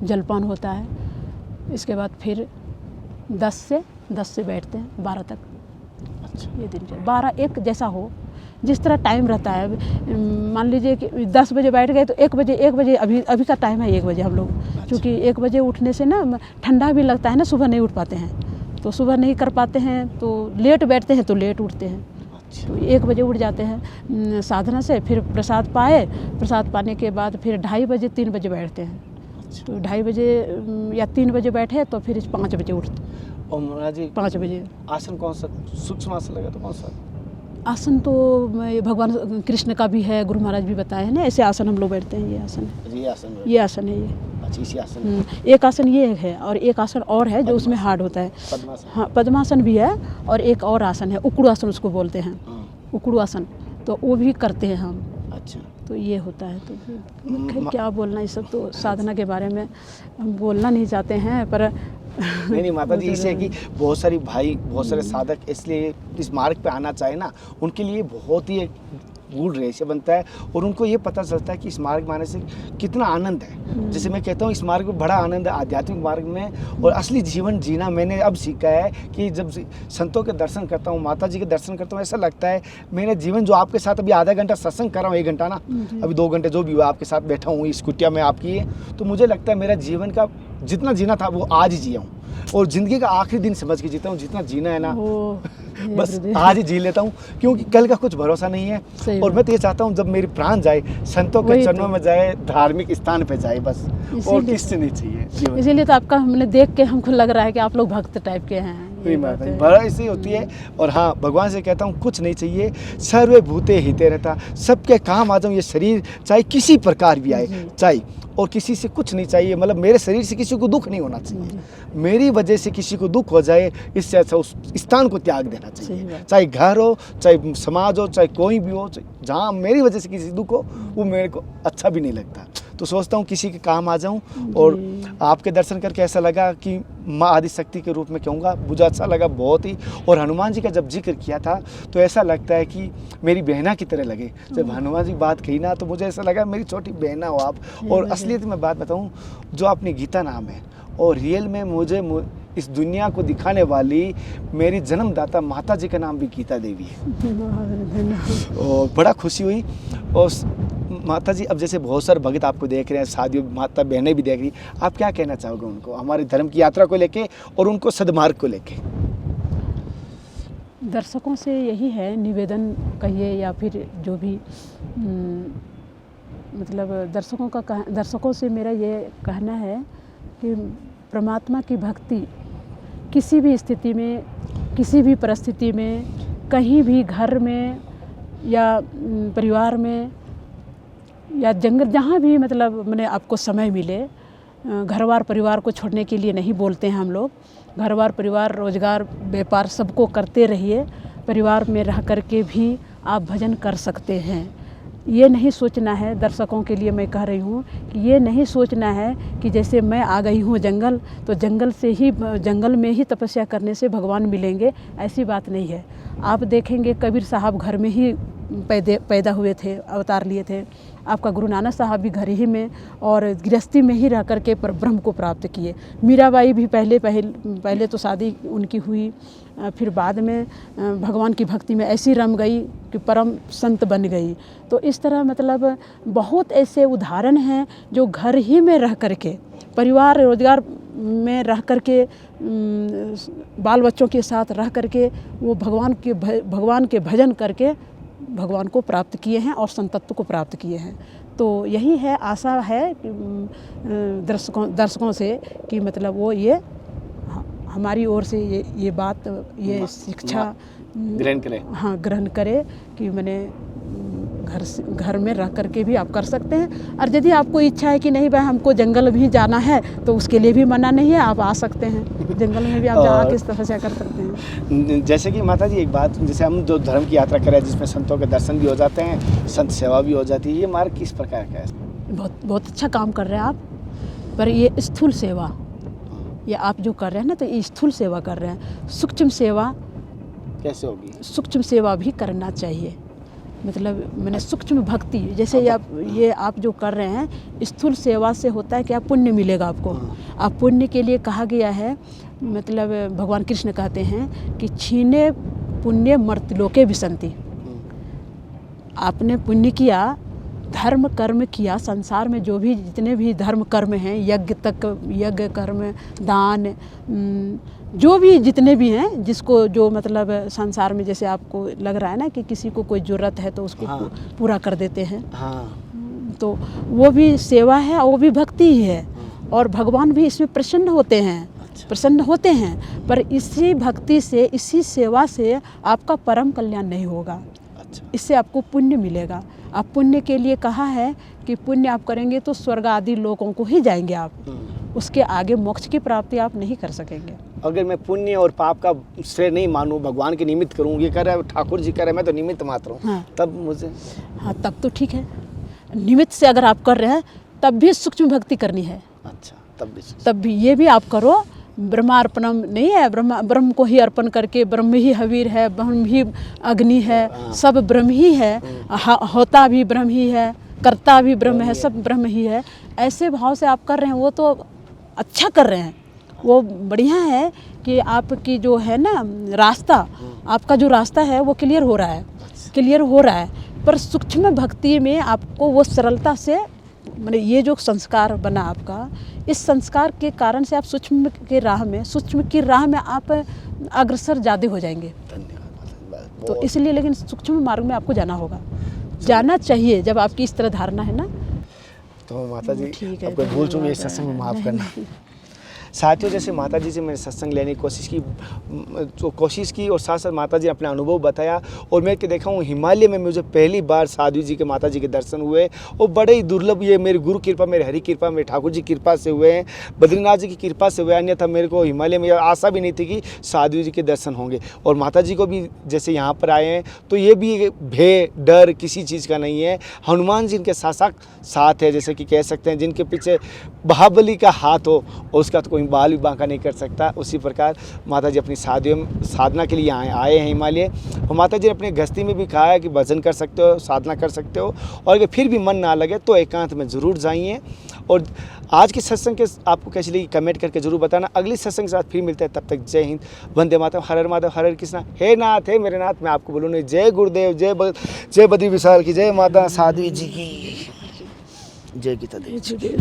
S3: जलपान होता है। इसके बाद फिर 10 से बैठते हैं 12 तक।
S2: अच्छा।
S3: ये दिन 12-1 जैसा हो, जिस तरह टाइम रहता है। मान लीजिए कि 10 बजे बैठ गए तो 1 बजे अभी का टाइम है 1 बजे हम लोग।
S2: अच्छा।
S3: क्योंकि 1 बजे उठने से ना ठंडा भी लगता है ना, सुबह नहीं उठ पाते हैं, तो सुबह नहीं कर पाते हैं तो लेट बैठते हैं तो लेट उठते हैं।
S2: अच्छा।
S3: तो 1 बजे उठ जाते हैं साधना से। फिर प्रसाद पाने के बाद फिर 2:30 बजे 3 बजे बैठते हैं।
S2: अच्छा।
S3: तो 2:30 बजे या 3 बजे बैठे तो फिर 5 बजे उठते।
S2: और महाराज जी
S3: 5 बजे
S2: आसन कौन सा सूक्ष्म आसन लगा तो कौन सा?
S3: आसन तो भगवान कृष्ण का भी है, गुरु महाराज भी बताए हैं ना, ऐसे आसन हम लोग बैठते हैं। ये आसन है,
S2: ये आसन
S3: ये आसन है ये।
S2: अच्छा, इसी आसन
S3: एक आसन ये है और एक आसन और है जो उसमें हार्ड होता है।
S2: पद्मासन।
S3: हाँ, पद्मासन भी है और एक और आसन है, उकड़ू आसन उसको बोलते हैं, उकड़ू आसन, तो वो भी करते हैं हम।
S2: अच्छा।
S3: तो ये होता है। तो खैर क्या बोलना, ये सब तो साधना के बारे में हम बोलना नहीं चाहते हैं, पर
S2: नहीं माता जी, इससे कि बहुत सारे साधक इसलिए इस मार्ग पे आना चाहे ना, उनके लिए बहुत ही एक गुड रहस्य बनता है और उनको ये पता चलता है कि इस मार्ग में आने से कितना आनंद है। जैसे मैं कहता हूँ इस मार्ग में बड़ा आनंद है, आध्यात्मिक मार्ग में। और असली जीवन जीना मैंने अब सीखा है कि जब संतों के दर्शन करता हूँ, माता जी के दर्शन करता हूँ, ऐसा लगता है मेरा जीवन जो आपके साथ अभी आधा घंटा सत्संग कर रहा हूँ, 1 घंटा ना, अभी 2 घंटे जो भी हुआ आपके साथ बैठा हूँ इस कुटिया में आपकी, तो मुझे लगता है मेरा जीवन का जितना जीना था वो आज ही जिया हूँ और ज़िंदगी का आखिरी दिन समझ के जीता हूँ। जितना जीना है ना बस आज ही जी लेता हूँ, क्योंकि कल का कुछ भरोसा नहीं है। और मैं तो ये चाहता हूँ जब मेरी प्राण जाए संतों के चरणों में जाए, धार्मिक स्थान पे जाए, बस और किससे नहीं चाहिए जीवन।
S3: इसीलिए तो आपका हमने देख के हमको लग रहा है कि आप लोग भक्त टाइप के हैं।
S2: बड़ा ऐसी होती है। और हाँ, भगवान से कहता हूँ कुछ नहीं चाहिए, सर्वे भूते हिते रहता, सबके काम आ जाऊँ, ये शरीर चाहे किसी प्रकार भी आए चाहे, और किसी से कुछ नहीं चाहिए, मतलब मेरे शरीर से किसी को दुख नहीं होना चाहिए, मेरी वजह से किसी को दुख हो जाए इससे अच्छा उस स्थान को त्याग देना चाहिए। चाहे घर हो, चाहे समाज हो, चाहे कोई भी हो, जहाँ मेरी वजह से किसी दुख हो वो मेरे को अच्छा भी नहीं लगता। तो सोचता हूँ किसी के काम आ जाऊँ। और आपके दर्शन करके ऐसा लगा कि माँ आदिशक्ति के रूप में कहूँगा, मुझे अच्छा लगा बहुत ही। और हनुमान जी का जब जिक्र किया था तो ऐसा लगता है कि मेरी बहना की तरह लगे। जब हनुमान जी बात कही ना तो मुझे ऐसा लगा मेरी छोटी बहना हो आप। और असलियत में बात बताऊँ, जो अपनी गीता नाम है और रियल में मुझे इस दुनिया को दिखाने वाली मेरी जन्मदाता माता जी का नाम भी गीता देवी है। और बड़ा खुशी हुई। और माता जी, अब जैसे बहुत सारे भक्त आपको देख रहे हैं, शादियों माता बहनें भी देख रही, आप क्या कहना चाहोगे उनको हमारे धर्म की यात्रा को लेके और उनको सद्मार्ग को लेके?
S3: दर्शकों से यही है निवेदन कहिए या फिर जो भी मतलब दर्शकों से मेरा ये कहना है कि परमात्मा की भक्ति किसी भी स्थिति में, किसी भी परिस्थिति में, कहीं भी घर में या परिवार में या जंगल, जहाँ भी मतलब मैंने आपको समय मिले, घरवार परिवार को छोड़ने के लिए नहीं बोलते हैं हम लोग। घरवार परिवार, रोजगार, व्यापार सबको करते रहिए। परिवार में रह कर के भी आप भजन कर सकते हैं। ये नहीं सोचना है, दर्शकों के लिए मैं कह रही हूँ कि ये नहीं सोचना है कि जैसे मैं आ गई हूँ जंगल तो जंगल में ही तपस्या करने से भगवान मिलेंगे, ऐसी बात नहीं है। आप देखेंगे कबीर साहब घर में ही पैदा हुए थे, अवतार लिए थे। आपका गुरु नानक साहब भी घर ही में और गृहस्थी में ही रह कर के ब्रह्म को प्राप्त किए। मीराबाई भी पहले तो शादी उनकी हुई, फिर बाद में भगवान की भक्ति में ऐसी रम गई कि परम संत बन गई। तो इस तरह मतलब बहुत ऐसे उदाहरण हैं जो घर ही में रह कर के, परिवार रोजगार में रह कर के, बाल बच्चों के साथ रह कर के वो भगवान के भजन करके भगवान को प्राप्त किए हैं और संतत्व को प्राप्त किए हैं। तो यही है, आशा है कि दर्शकों से कि मतलब वो ये हमारी ओर से ये बात, ये शिक्षा
S2: ग्रहण करें।
S3: हाँ, ग्रहण करे कि मैंने घर में रह करके भी आप कर सकते हैं। और यदि आपको इच्छा है कि नहीं भाई हमको जंगल भी जाना है, तो उसके लिए भी मना नहीं है, आप आ सकते हैं जंगल में भी, आप जाके तपस्या कर सकते हैं।
S2: जैसे कि माता जी एक बात, जैसे हम जो धर्म की यात्रा कर रहे हैं जिसमें संतों के दर्शन भी हो जाते हैं, संत सेवा भी हो जाती है, ये मार्ग किस प्रकार का है?
S3: बहुत अच्छा काम कर रहे हैं आप, पर ये स्थूल सेवा, ये आप जो कर रहे हैं ना, तो ये स्थूल सेवा कर रहे हैं। सूक्ष्म सेवा
S2: कैसे होगी?
S3: सूक्ष्म सेवा भी करना चाहिए, मतलब मैंने सूक्ष्म भक्ति, जैसे ये आप जो कर रहे हैं, स्थूल सेवा से होता है कि आप पुण्य मिलेगा आपको। आप पुण्य के लिए कहा गया है, मतलब भगवान कृष्ण कहते हैं कि छीने पुण्य मर्तलोके विसंति। आपने पुण्य किया, धर्म कर्म किया, संसार में जो भी जितने भी धर्म कर्म हैं, यज्ञ कर्म, दान, जो भी जितने भी हैं, जिसको जो मतलब संसार में जैसे आपको लग रहा है ना कि किसी को कोई ज़रूरत है तो उसको पूरा कर देते हैं। तो वो भी सेवा है, वो भी भक्ति ही है, और भगवान भी इसमें प्रसन्न होते हैं। पर इसी भक्ति से, इसी सेवा से आपका परम कल्याण नहीं होगा। इससे आपको पुण्य मिलेगा। आप पुण्य के लिए कहा है कि पुण्य आप करेंगे तो स्वर्ग आदि लोकों को ही जाएंगे आप, उसके आगे मोक्ष की प्राप्ति आप नहीं कर सकेंगे।
S2: अगर मैं पुण्य और पाप का श्रेय नहीं मानूं, भगवान के निमित्त करूं, ये कर रहा है ठाकुर जी कर रहे हैं, मैं तो निमित्त मात्र हूँ,
S3: हाँ,
S2: तब मुझे
S3: तब तो ठीक है। निमित्त से अगर आप कर रहे हैं तब भी सूक्ष्म भक्ति करनी है।
S2: अच्छा, तब भी
S3: ये भी आप करो। ब्रह्मार्पणम नहीं है, ब्रह्म को ही अर्पण करके, ब्रह्म ही हवीर है, ब्रह्म ही अग्नि है, सब ब्रह्म ही है, होता भी ब्रह्म ही है, करता भी ब्रह्म है, सब ब्रह्म ही है। ऐसे भाव से आप कर रहे हैं, वो तो अच्छा कर रहे हैं, वो बढ़िया है कि आपकी जो है ना रास्ता, आपका जो रास्ता है वो क्लियर हो रहा है। पर सूक्ष्म भक्ति में आपको वो सरलता से, मतलब ये जो संस्कार बना आपका, इस संस्कार के कारण से आप सूक्ष्म की राह में आप अग्रसर ज़्यादा हो जाएंगे।
S2: धन्यवाद।
S3: तो इसलिए लेकिन सूक्ष्म मार्ग में आपको जाना चाहिए, जब आपकी इस तरह धारणा है ना।
S2: तो माता जी
S3: ठीक है,
S2: आपको भूल चूक इस सत्संग में माफ़ करना। साथियों, जैसे माता जी से मैंने सत्संग लेने की कोशिश की और साथ साथ माता जी ने अपना अनुभव बताया, और मैं देखा हूँ हिमालय में मुझे पहली बार साधु जी के, माता जी के दर्शन हुए, और बड़े ही दुर्लभ, ये मेरी गुरु कृपा, मेरी हरि कृपा, मेरे ठाकुर जी कृपा से हुए हैं, बद्रीनाथ जी की कृपा से हुए। अन्यथा मेरे को हिमालय में आशा भी नहीं थी कि साधु जी के दर्शन होंगे। और माता जी को भी जैसे यहाँ पर आए हैं तो ये भी भय डर किसी चीज़ का नहीं है। हनुमान जी इनके साथ है, जैसे कि कह सकते हैं जिनके पीछे महाबली का हाथ हो और उसका तो कोई बाल भी बांका नहीं कर सकता। उसी प्रकार माता जी अपनी साधना के लिए आए हैं हिमालय। और माता जी ने अपने गस्ती में भी कहा है कि भजन कर सकते हो, साधना कर सकते हो, और अगर फिर भी मन ना लगे तो एकांत में ज़रूर जाइए। और आज की सत्संग के आपको कैसी लगी कमेंट करके ज़रूर बताना। अगली सत्संग के साथ फिर मिलते हैं, तब तक जय हिंद, वंदे मातरम, हर हर महादेव, हर हर कृष्णा। हे नाथ, हे मेरे नाथ, मैं आपको बोलूँ नहीं, जय गुरुदेव, जय बद्री विशाल की, जय माता साध्वी जी की, जय गीता देवी।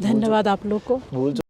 S3: धन्यवाद आप लोग को।